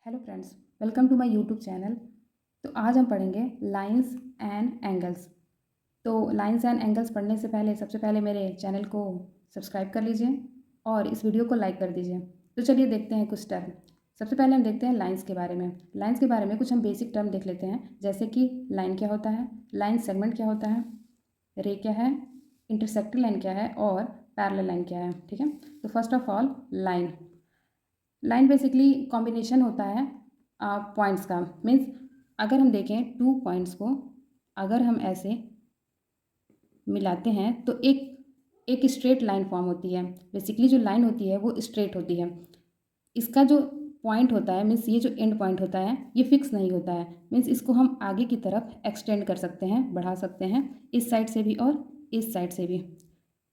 Hello friends, welcome to my YouTube channel. तो आज हम पढ़ेंगे लाइंस एंड एंगल्स। तो लाइंस एंड एंगल्स पढ़ने से पहले सबसे पहले मेरे चैनल को सब्सक्राइब कर लीजिए और इस वीडियो को लाइक कर दीजिए। तो चलिए देखते हैं कुछ टर्म। सबसे पहले हम देखते हैं लाइंस के बारे में। लाइंस के बारे में कुछ हम बेसिक टर्म देख लेते हैं, जैसे कि लाइन क्या होता है, लाइन सेगमेंट क्या होता है, रे क्या है, इंटरसेक्टिंग लाइन क्या है और पैरेलल लाइन क्या है। ठीक है, तो first of all line. Line basically combination होता है पॉइंट्स का। मीन्स अगर हम देखें टू पॉइंट्स को अगर हम ऐसे मिलाते हैं तो एक एक स्ट्रेट लाइन फॉर्म होती है। बेसिकली जो लाइन होती है वो स्ट्रेट होती है। इसका जो पॉइंट होता है, मीन्स ये जो एंड पॉइंट होता है ये फिक्स नहीं होता है। मीन्स इसको हम आगे की तरफ एक्सटेंड कर सकते हैं, बढ़ा सकते हैं, इस साइड से भी और इस साइड से भी।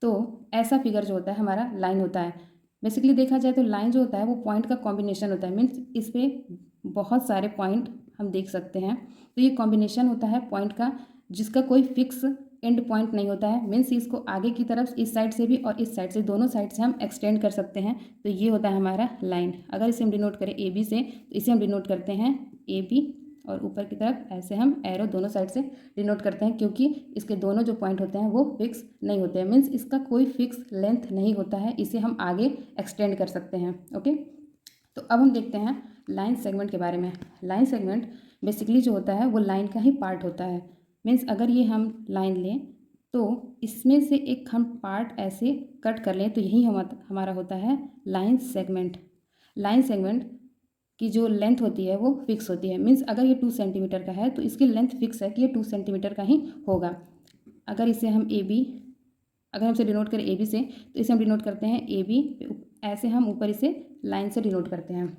तो ऐसा फिगर जो होता है हमारा लाइन होता है। बेसिकली देखा जाए तो लाइन जो होता है वो पॉइंट का कॉम्बिनेशन होता है। मीन्स इस पर बहुत सारे पॉइंट हम देख सकते हैं। तो ये कॉम्बिनेशन होता है पॉइंट का, जिसका कोई फिक्स एंड पॉइंट नहीं होता है। मीन्स इसको आगे की तरफ इस साइड से भी और इस साइड से, दोनों साइड से हम एक्सटेंड कर सकते हैं। तो ये होता है हमारा लाइन। अगर इसे हम डिनोट करें ए बी से, तो इसे हम डिनोट करते हैं ए बी, और ऊपर की तरफ ऐसे हम एरो दोनों साइड से डिनोट करते हैं, क्योंकि इसके दोनों जो पॉइंट होते हैं वो फिक्स नहीं होते हैं। मीन्स इसका कोई फिक्स लेंथ नहीं होता है, इसे हम आगे एक्सटेंड कर सकते हैं। ओके, तो अब हम देखते हैं लाइन सेगमेंट के बारे में। लाइन सेगमेंट बेसिकली जो होता है वो लाइन का ही पार्ट होता है। मीन्स अगर ये हम लाइन लें तो इसमें से एक हम पार्ट ऐसे कट कर लें तो यही हमारा होता है लाइन सेगमेंट। लाइन सेगमेंट की जो लेंथ होती है वो फिक्स होती है। मीन्स अगर ये 2 सेंटीमीटर का है तो इसकी लेंथ फिक्स है कि ये 2 सेंटीमीटर का ही होगा। अगर इसे हम ए बी, अगर हम इसे डिनोट करें ए बी से, तो इसे हम डिनोट करते हैं ए बी, ऐसे हम ऊपर इसे लाइन से डिनोट करते हैं।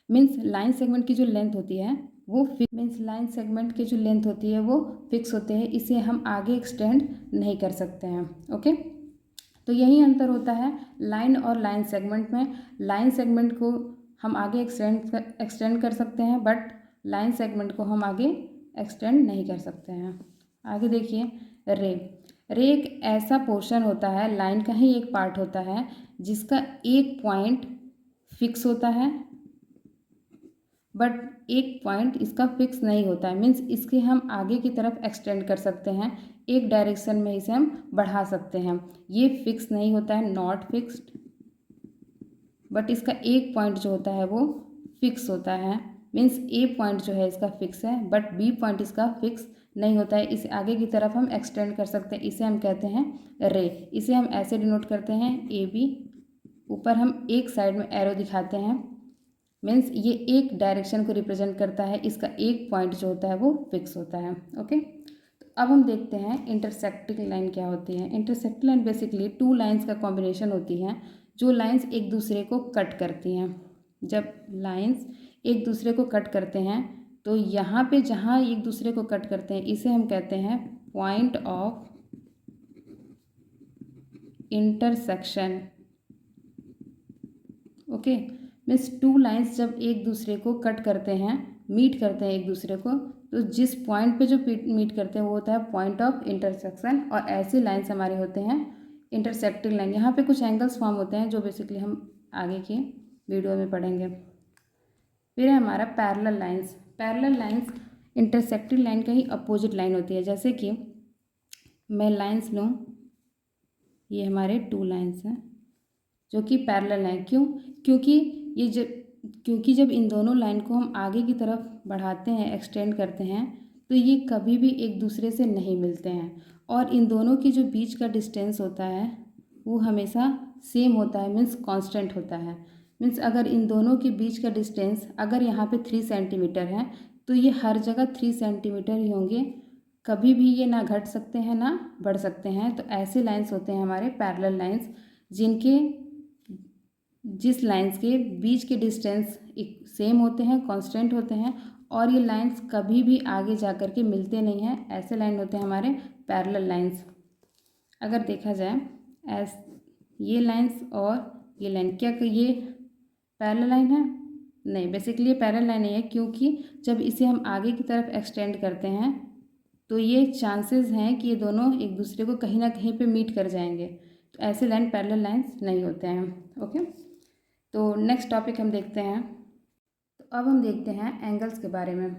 मीन्स लाइन सेगमेंट की जो लेंथ होती है वो मीन्स लाइन सेगमेंट की जो लेंथ होती है वो फिक्स होते हैं, इसे हम आगे एक्सटेंड नहीं कर सकते हैं। ओके, तो यही अंतर होता है लाइन और लाइन सेगमेंट में। लाइन सेगमेंट को हम आगे एक्सटेंड कर सकते हैं, बट लाइन सेगमेंट को हम आगे एक्सटेंड नहीं कर सकते हैं। आगे देखिए रे। रे एक ऐसा पोर्शन होता है, लाइन का ही एक पार्ट होता है, जिसका एक पॉइंट फिक्स होता है बट एक पॉइंट इसका फिक्स नहीं होता है। मीन्स इसके हम आगे की तरफ एक्सटेंड कर सकते हैं, एक डायरेक्शन में इसे हम बढ़ा सकते हैं। ये फिक्स नहीं होता है, नॉट फिक्स्ड, बट इसका एक पॉइंट जो होता है वो फिक्स होता है। मीन्स ए पॉइंट जो है इसका फिक्स है बट बी पॉइंट इसका फिक्स नहीं होता है। इसे आगे की तरफ हम एक्सटेंड कर सकते हैं, इसे हम कहते हैं रे। इसे हम ऐसे डिनोट करते हैं ए बी, ऊपर हम एक साइड में एरो दिखाते हैं। मीन्स ये एक डायरेक्शन को रिप्रेजेंट करता है, इसका एक पॉइंट जो होता है वो फिक्स होता है। ओके, तो अब हम देखते हैं इंटरसेक्टिंग लाइन क्या होती है। Intersecting line basically two lines का कॉम्बिनेशन होती है, जो लाइंस एक दूसरे को कट करती हैं। जब लाइंस एक दूसरे को कट करते हैं तो यहाँ पे जहाँ एक दूसरे को कट करते हैं इसे हम कहते हैं point of intersection. Okay, means two lines जब एक दूसरे को कट करते हैं, मीट करते हैं एक दूसरे को, तो जिस पॉइंट पे जो मीट करते हैं वो होता है पॉइंट ऑफ इंटरसेक्शन। और ऐसे लाइंस हमारे होते हैं इंटरसेक्टिंग लाइन। यहाँ पे कुछ एंगल्स फॉर्म होते हैं जो बेसिकली हम आगे की वीडियो में पढ़ेंगे। फिर है हमारा parallel lines. Parallel lines intersecting line का ही अपोजिट लाइन होती है। जैसे कि मैं लाइंस लूँ, ये हमारे टू लाइंस हैं जो कि पैरेलल हैं। क्यों? क्योंकि जब इन दोनों लाइन को हम आगे की तरफ बढ़ाते हैं, एक्सटेंड करते हैं, तो ये कभी भी एक दूसरे से नहीं मिलते हैं। और इन दोनों की जो बीच का डिस्टेंस होता है वो हमेशा सेम होता है, मीन्स कांस्टेंट होता है। मीन्स अगर इन दोनों के बीच का डिस्टेंस अगर यहाँ पे 3 सेंटीमीटर है तो ये हर जगह 3 सेंटीमीटर ही होंगे, कभी भी ये ना घट सकते हैं ना बढ़ सकते हैं। तो ऐसे लाइंस होते हैं हमारे पैरेलल लाइंस, जिस लाइंस के बीच के डिस्टेंस एक सेम होते हैं, कांस्टेंट होते हैं, और ये लाइंस कभी भी आगे जा कर के मिलते नहीं हैं। ऐसे लाइन होते हैं हमारे पैरेलल लाइंस। अगर देखा जाए एस ये लाइंस और ये लाइन, क्या ये पैरेलल लाइन है? नहीं, बेसिकली ये पैरेलल लाइन नहीं है, क्योंकि जब इसे हम आगे की तरफ एक्सटेंड करते हैं तो ये चांसेस हैं कि ये दोनों एक दूसरे को कहीं ना कहीं पे मीट कर जाएंगे। तो ऐसे लाइन पैरेलल लाइंस नहीं होते हैं। ओके, तो नेक्स्ट टॉपिक हम देखते हैं। अब हम देखते हैं एंगल्स के बारे में।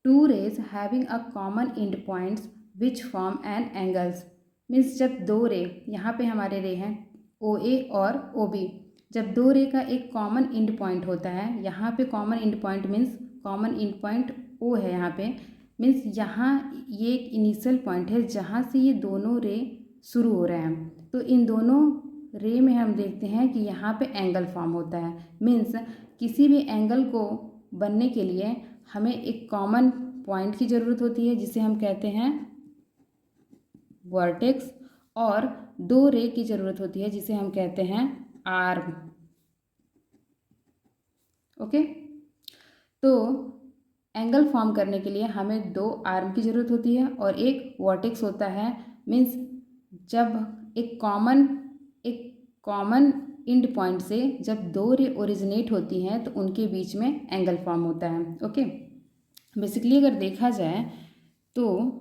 Two rays having a common end points which form an angles, means जब दो रे, यहाँ पे हमारे रे हैं ओ ए और ओ बी, जब दो रे का एक कॉमन एंड पॉइंट होता है, यहाँ पे common end point means common end point O है यहाँ पे, मीन्स यहाँ ये एक इनिशियल पॉइंट है जहाँ से ये दोनों रे शुरू हो रहे हैं। तो इन दोनों रे में हम देखते हैं कि यहाँ पे एंगल फॉर्म होता है। मीन्स किसी भी एंगल को बनने के लिए हमें एक कॉमन पॉइंट की ज़रूरत होती है जिसे हम कहते हैं वर्टेक्स, और दो रे की ज़रूरत होती है जिसे हम कहते हैं आर्म। ओके, तो एंगल फॉर्म करने के लिए हमें दो आर्म की ज़रूरत होती है और एक वर्टेक्स होता है। मीन्स जब एक कॉमन एंड पॉइंट से जब दो रे ओरिजिनेट होती हैं तो उनके बीच में एंगल फॉर्म होता है। ओके, बेसिकली अगर देखा जाए तो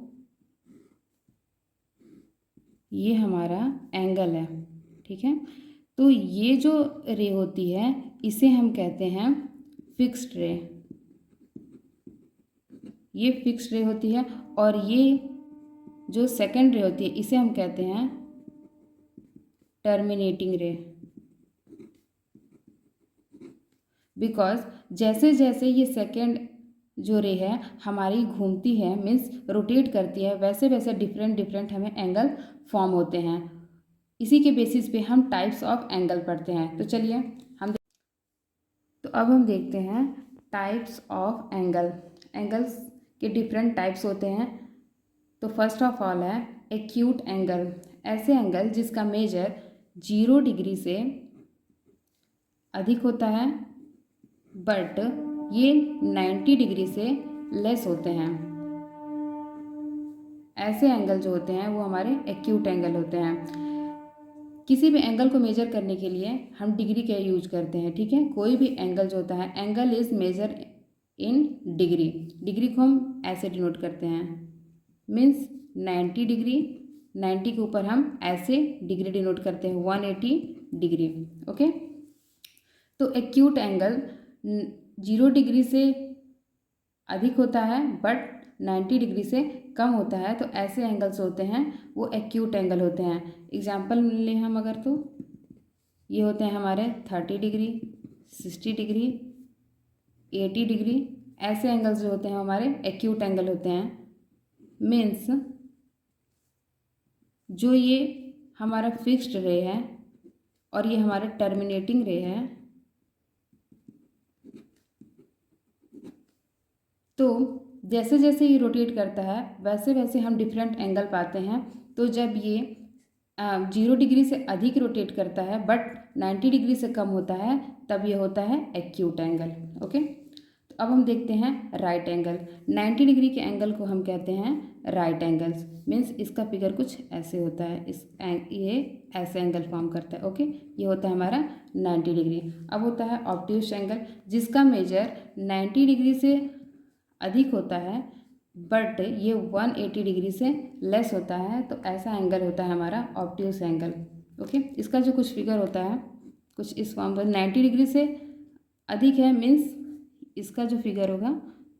ये हमारा एंगल है, ठीक है। तो ये जो रे होती है इसे हम कहते हैं फिक्स्ड रे, ये फिक्स्ड रे होती है। और ये जो सेकंड रे होती है इसे हम कहते हैं टर्मिनेटिंग रे, बिकॉज जैसे जैसे ये सेकंड जो रे है हमारी घूमती है, मीन्स रोटेट करती है, वैसे वैसे डिफरेंट डिफरेंट हमें एंगल फॉर्म होते हैं। इसी के बेसिस पे हम टाइप्स ऑफ एंगल पढ़ते हैं। तो चलिए अब हम देखते हैं टाइप्स ऑफ एंगल। एंगल्स के डिफरेंट टाइप्स होते हैं। तो फर्स्ट ऑफ ऑल है एक्यूट एंगल, ऐसे एंगल जिसका मेजर 0 डिग्री से अधिक होता है बट ये 90 डिग्री से लेस होते हैं। ऐसे एंगल जो होते हैं वो हमारे एक्यूट एंगल होते हैं। किसी भी एंगल को मेजर करने के लिए हम डिग्री का यूज करते हैं, ठीक है। कोई भी एंगल जो होता है, angle is measure in degree, degree को हम ऐसे डिनोट करते हैं, मीन्स 90 डिग्री, 90 के ऊपर हम ऐसे डिग्री डिनोट करते हैं 180 डिग्री। ओके, तो एक्यूट एंगल 0 डिग्री से अधिक होता है बट 90 डिग्री से कम होता है, तो ऐसे एंगल्स होते हैं वो एक्यूट एंगल होते हैं। एग्जाम्पल लें हम अगर, तो ये होते हैं हमारे 30 डिग्री, 60 डिग्री, 80 डिग्री। ऐसे एंगल्स जो होते हैं हमारे एक्यूट एंगल होते हैं। मीन्स जो ये हमारा फिक्स्ड रे है और ये हमारा टर्मिनेटिंग रे है, तो जैसे जैसे ये रोटेट करता है वैसे वैसे हम डिफरेंट एंगल पाते हैं। तो जब ये 0 डिग्री से अधिक रोटेट करता है बट 90 डिग्री से कम होता है तब ये होता है एक्यूट एंगल। ओके, तो अब हम देखते हैं राइट एंगल। 90 डिग्री के एंगल को हम कहते हैं राइट एंगल्स। मीन्स इसका फिगर कुछ ऐसे होता है, ये ऐसे एंगल फॉर्म करता है। ओके, ये होता है हमारा 90 डिग्री। अब होता है ऑब्ट्यूस एंगल, जिसका मेजर 90 डिग्री से अधिक होता है बट ये 180 डिग्री से लेस होता है, तो ऐसा एंगल होता है हमारा ऑब्ट्यूस एंगल। ओके, इसका जो कुछ फिगर होता है कुछ इस फॉर्म पर, 90 डिग्री से अधिक है मीन्स इसका जो फिगर होगा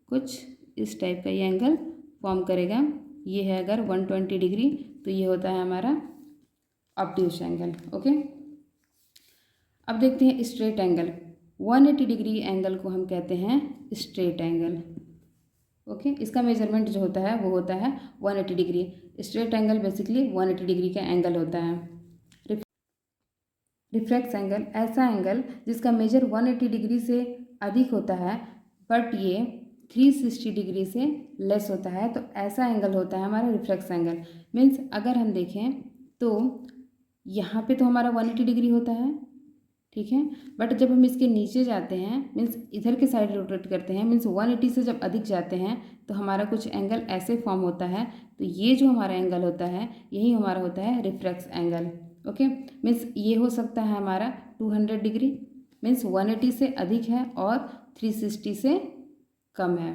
कुछ इस टाइप का ये एंगल फॉर्म करेगा। ये है अगर 120 डिग्री तो ये होता है हमारा ऑब्ट्यूस एंगल। ओके, अब देखते हैं स्ट्रेट एंगल। 180 डिग्री एंगल को हम कहते हैं स्ट्रेट एंगल। ओके, इसका मेजरमेंट जो होता है वो होता है 180 degree. Straight angle basically 180 degree का एंगल होता है। रिफ्लेक्स एंगल, ऐसा एंगल जिसका मेजर 180 डिग्री से अधिक होता है बट ये 360 डिग्री से लेस होता है, तो ऐसा एंगल होता है हमारा रिफ्लेक्स एंगल। मीन्स अगर हम देखें तो यहाँ पे तो हमारा 180 डिग्री होता है, ठीक है, बट जब हम इसके नीचे जाते हैं मीन्स इधर के साइड रोटेट करते हैं, मीन्स 180 से जब अधिक जाते हैं तो हमारा कुछ एंगल ऐसे फॉर्म होता है। तो ये जो हमारा एंगल होता है यही हमारा होता है रिफ्लेक्स एंगल। ओके, मीन्स ये हो सकता है हमारा 200 डिग्री, मीन्स 180 से अधिक है और 360 से कम है,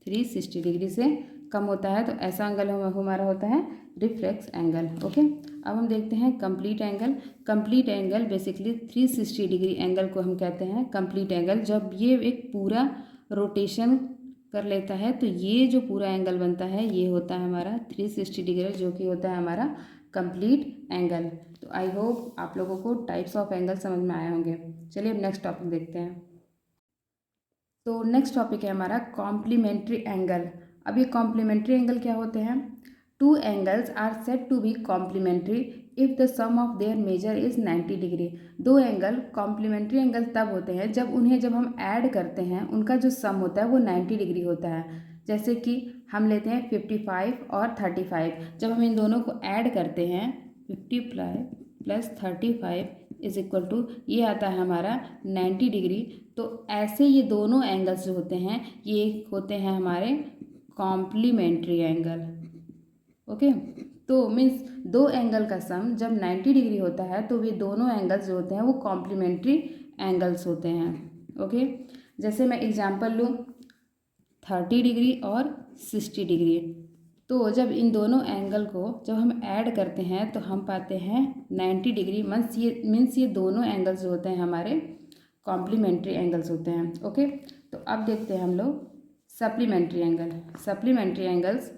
360 डिग्री से कम होता है तो ऐसा एंगल हमारा होता है रिफ्लेक्स एंगल। ओके, अब हम देखते हैं complete angle. Complete angle basically 360 degree angle को हम कहते हैं कंप्लीट एंगल। जब ये एक पूरा रोटेशन कर लेता है तो ये जो पूरा एंगल बनता है ये होता है हमारा 360 डिग्री, जो कि होता है हमारा कंप्लीट एंगल। तो आई होप आप लोगों को टाइप्स ऑफ एंगल समझ में आए होंगे। चलिए अब नेक्स्ट टॉपिक देखते हैं। तो नेक्स्ट टॉपिक है हमारा कॉम्प्लीमेंट्री एंगल। अब ये कॉम्प्लीमेंट्री एंगल क्या होते हैं? Two angles are said to be complementary if the sum of their measure is 90 degree. दो एंगल कॉम्प्लीमेंट्री एंगल तब होते हैं जब हम ऐड करते हैं, उनका जो सम होता है वो 90 डिग्री होता है। जैसे कि हम लेते हैं 55 और 35। जब हम इन दोनों को ऐड करते हैं 55 प्लस 35 इज इक्वल टू ये आता है हमारा 90 डिग्री। तो ऐसे ये दोनों एंगल्स जो होते हैं ये होते हैं हमारे कॉम्प्लीमेंट्री एंगल। ओके, तो मीन्स दो एंगल का सम जब 90 डिग्री होता है तो ये दोनों एंगल्स जो होते हैं वो कॉम्प्लीमेंट्री एंगल्स होते हैं। ओके, जैसे मैं एग्जांपल लूँ 30 डिग्री और 60 डिग्री। तो जब इन दोनों एंगल को जब हम ऐड करते हैं तो हम पाते हैं 90 डिग्री। मीन्स ये दोनों एंगल्स जो होते हैं हमारे कॉम्प्लीमेंट्री एंगल्स होते हैं। ओके, तो अब देखते हैं हम लोग supplementary angle. Supplementary angles,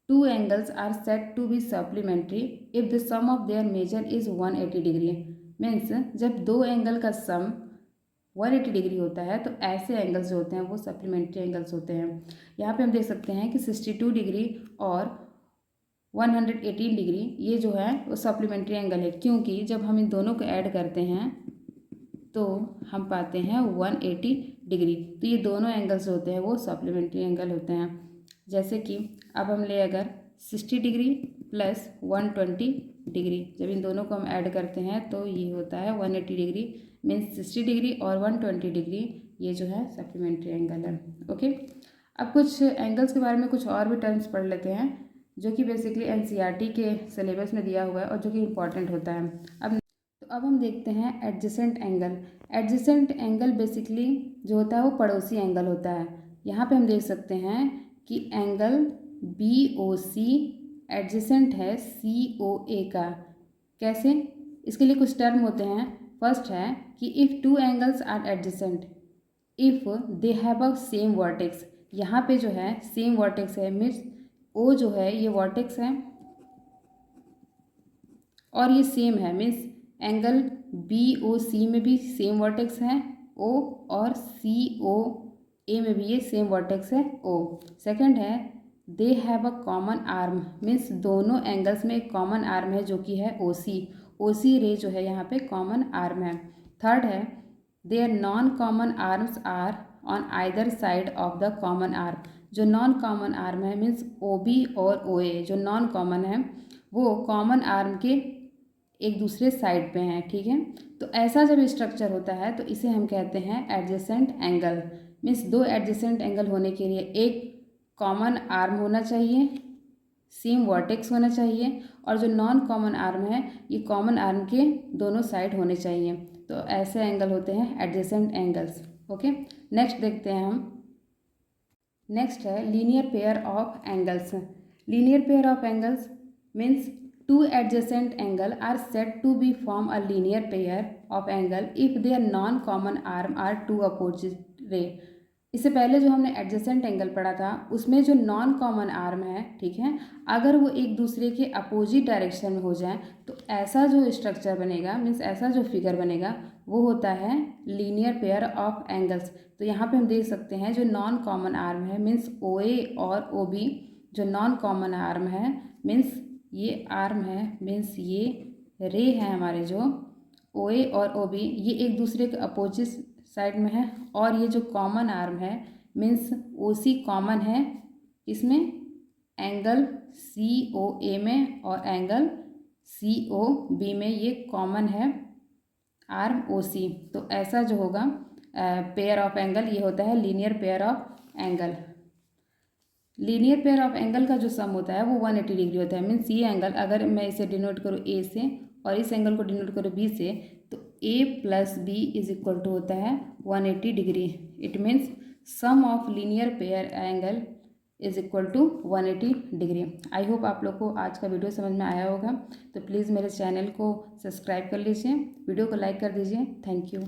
two angles are said to be supplementary if the sum of their measure is 180 degree. Means जब दो एंगल का सम 180 डिग्री होता है तो ऐसे एंगल्स जो होते हैं वो सप्लीमेंट्री एंगल्स होते हैं। यहाँ पे हम देख सकते हैं कि 62 डिग्री और 118 डिग्री ये जो है वो सप्लीमेंट्री एंगल है, क्योंकि जब हम इन दोनों को ऐड करते हैं तो हम पाते हैं 180 डिग्री। तो ये दोनों एंगल्स जो होते हैं वो सप्लीमेंट्री एंगल होते हैं। जैसे कि अब हम ले अगर 60 डिग्री प्लस 120 डिग्री, जब इन दोनों को हम ऐड करते हैं तो ये होता है 180 डिग्री। मीन्स 60 डिग्री और 120 डिग्री ये जो है सप्लीमेंट्री एंगल है। ओके, अब कुछ एंगल्स के बारे में कुछ और भी टर्म्स पढ़ लेते हैं जो कि बेसिकली एनसीईआरटी के सिलेबस में दिया हुआ है और जो कि इम्पॉर्टेंट होता है। अब हम देखते हैं adjacent angle. Adjacent angle basically जो होता है वो पड़ोसी एंगल होता है। यहाँ पे हम देख सकते हैं कि एंगल BOC एडजेसेंट है COA का। कैसे? इसके लिए कुछ टर्म होते हैं। फर्स्ट है कि if two angles are adjacent if they have a same vertex. यहाँ पे जो है सेम वर्टेक्स है, मीन्स O जो है ये वर्टेक्स है और ये सेम है, मीन्स एंगल BOC में भी सेम वर्टेक्स है O और COA में भी ये सेम वर्टेक्स है O। सेकंड है दे have a common arm, means दोनों एंगल्स में एक कॉमन आर्म है जो कि है OC रे जो है यहाँ पे कॉमन आर्म है। थर्ड है there non common arms are on either side of the common arm. जो नॉन कॉमन आर्म है मीन्स OB और OA जो नॉन कॉमन है वो कॉमन आर्म के एक दूसरे साइड पे हैं। ठीक है, तो ऐसा जब स्ट्रक्चर होता है तो इसे हम कहते हैं एडजेसेंट एंगल। मीन्स दो एडजेसेंट एंगल होने के लिए एक कॉमन आर्म होना चाहिए, सेम वर्टेक्स होना चाहिए, और जो नॉन कॉमन आर्म है ये कॉमन आर्म के दोनों साइड होने चाहिए। तो ऐसे एंगल होते हैं एडजेसेंट एंगल्स। ओके, नेक्स्ट देखते हैं हम। नेक्स्ट है linear pair of angles. Linear pair of angles means two adjacent angle are said to be form a linear pair of angle if their non-common arm are two opposite ray। इससे पहले जो हमने adjacent angle पढ़ा था उसमें जो non common arm है, ठीक है, अगर वो एक दूसरे के अपोजिट डायरेक्शन में हो जाए तो ऐसा जो स्ट्रक्चर बनेगा, मीन्स ऐसा जो फिगर बनेगा वो होता है लीनियर पेयर ऑफ एंगल्स। तो यहाँ पे हम देख सकते हैं जो नॉन कॉमन आर्म है मीन्स OA और OB, जो नॉन कॉमन आर्म है मीन्स ये आर्म है, मीन्स ये रे है हमारे जो OA और OB ये एक दूसरे के अपोजिट साइड में है, और ये जो कॉमन आर्म है मीन्स OC कॉमन है इसमें एंगल COA में और एंगल COB में ये कॉमन है आर्म OC। तो ऐसा जो होगा पेयर ऑफ एंगल ये होता है linear pair of angle. Linear pair of angle का जो सम होता है वो 180 डिग्री होता है। मीन्स ये एंगल अगर मैं इसे डिनोट करूँ A से और इस एंगल को डिनोट करूँ B से तो A plus B is equal to होता है 180 degree. It means sum of linear pair angle is equal to 180 degree. I hope आप लोग को आज का वीडियो समझ में आया होगा। तो प्लीज़ मेरे चैनल को सब्सक्राइब कर लीजिए, वीडियो को लाइक कर दीजिए। Thank you.